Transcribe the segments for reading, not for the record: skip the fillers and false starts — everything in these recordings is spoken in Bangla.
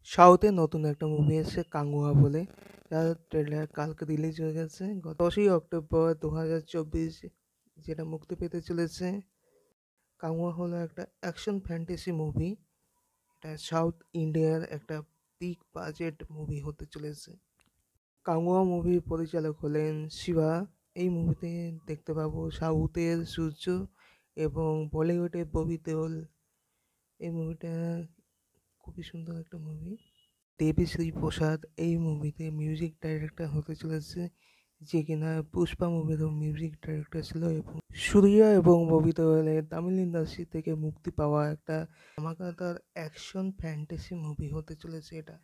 সাউথের নতুন একটা মুভি এসেছে কাঙ্গুয়া বলে, যার ট্রেলার কালকে রিলিজ হয়ে গেছে গত 10ই অক্টোবর 2024, যেটা মুক্তি পেতে চলেছে। কাঙ্গুয়া হলো একটা অ্যাকশন ফ্যান্টাসি মুভি। এটা সাউথ ইন্ডিয়ার একটা বিগ বাজেট মুভি হতে চলেছে। কাঙ্গুয়া মুভির পরিচালক হলেন শিবা। এই মুভিতে দেখতে পাবো সাউথের সূর্য এবং বলিউডের ববি দেওল। এই মুভিটা খুবই সুন্দর একটা মুভি। দেবীশ্রী প্রসাদ এই মুভিতে মিউজিক ডাইরেক্টর হতে চলেছে, যে কিনা পুষ্পা মুভিরও মিউজিক ডাইরেক্টর ছিল। এবং সূর্যা এবং ববি দেওয়ালের তামিল ইন্ডাস্ট্রি থেকে মুক্তি পাওয়া একটা ধামাকাদার অ্যাকশন ফ্যান্টাসি মুভি হতে চলেছে এটা।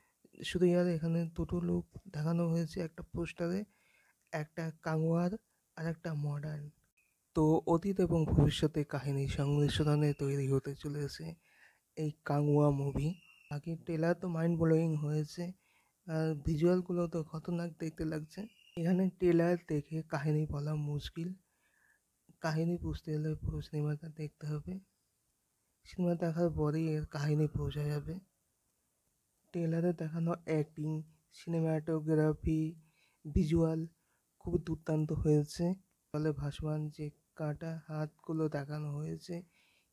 সূর্যার এখানে দুটো লুক দেখানো হয়েছে একটা পোস্টারে, একটা কাঙ্গুয়ার আর একটা মডার্ন। তো অতীত এবং ভবিষ্যতের কাহিনী সংমিশ্রণে তৈরি হতে চলেছে এই কাঙ্গুয়া মুভি। বাকি ট্রেলার তো মাইন্ড ব্লোয়িং হয়েছে, আর ভিজুয়ালগুলো তো খতরনাক দেখতে লাগছে। এখানে ট্রেলার দেখে কাহিনী বলা মুশকিল। কাহিনী বুঝতে হলে পুরো সিনেমাটা দেখতে হবে। সিনেমা দেখার পরেই এর কাহিনী বোঝা যাবে। ট্রেলারে দেখানো অ্যাক্টিং, সিনেমাটোগ্রাফি, ভিজুয়াল খুব দুর্দান্ত হয়েছে। ফলে ভাসমান যে কাটা হাতগুলো দেখানো হয়েছে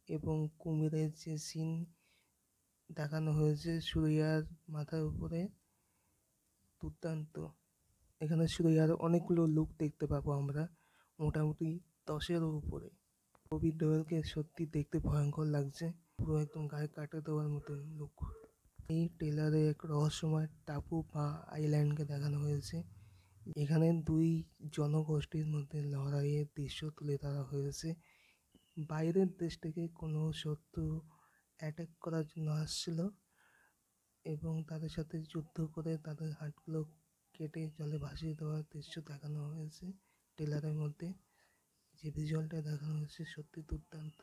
এবং কুমিরের যে সিন দেখানো হয়েছে সূর্যার মাথার উপরে, দুর্দান্ত। এখানে সূর্যার অনেকগুলো লুক দেখতে পাবো আমরা, মোটামুটি 10-এরও উপরে। ববি দেওয়ালকে সত্যি দেখতে ভয়ঙ্কর লাগছে, পুরো একদম গায়ে কাটা দেওয়ার মতন লুক। এই ট্রেলারে এক রহস্যময় টাপু বা আইল্যান্ডকে দেখানো হয়েছে। এখানে দুই জনগোষ্ঠীর মধ্যে লড়াইয়ের দৃশ্য তুলে ধরা হয়েছে। বাইরের দেশ থেকে কোনো শত্রু অ্যাটাক করার জন্য আসছিল এবং তাদের সাথে যুদ্ধ করে তাদের হাতগুলো কেটে জলে ভাসিয়ে দেওয়ার দৃশ্য দেখানো হয়েছে ট্রেলারের মধ্যে। যে ভিজুয়ালটা দেখানো হয়েছে সত্যি দুর্দান্ত।